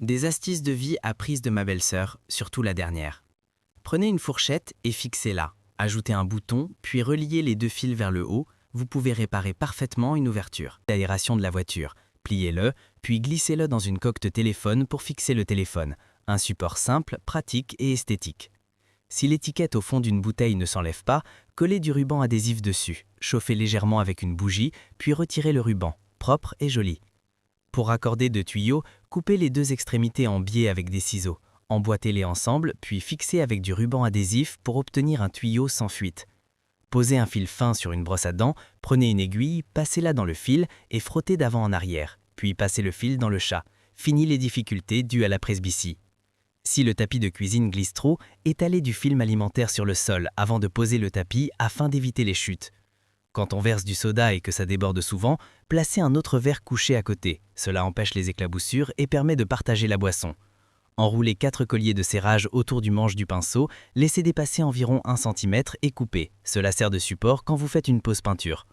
Des astuces de vie apprises de ma belle-sœur, surtout la dernière. Prenez une fourchette et fixez-la. Ajoutez un bouton, puis reliez les deux fils vers le haut. Vous pouvez réparer parfaitement une ouverture. L'aération de la voiture. Pliez-le, puis glissez-le dans une coque de téléphone pour fixer le téléphone. Un support simple, pratique et esthétique. Si l'étiquette au fond d'une bouteille ne s'enlève pas, collez du ruban adhésif dessus. Chauffez légèrement avec une bougie, puis retirez le ruban. Propre et joli. Pour raccorder deux tuyaux, coupez les deux extrémités en biais avec des ciseaux. Emboîtez-les ensemble, puis fixez avec du ruban adhésif pour obtenir un tuyau sans fuite. Posez un fil fin sur une brosse à dents, prenez une aiguille, passez-la dans le fil et frottez d'avant en arrière, puis passez le fil dans le chat. Fini les difficultés dues à la presbytie. Si le tapis de cuisine glisse trop, étalez du film alimentaire sur le sol avant de poser le tapis afin d'éviter les chutes. Quand on verse du soda et que ça déborde souvent, placez un autre verre couché à côté. Cela empêche les éclaboussures et permet de partager la boisson. Enroulez 4 colliers de serrage autour du manche du pinceau, laissez dépasser environ 1 cm et coupez. Cela sert de support quand vous faites une pause peinture.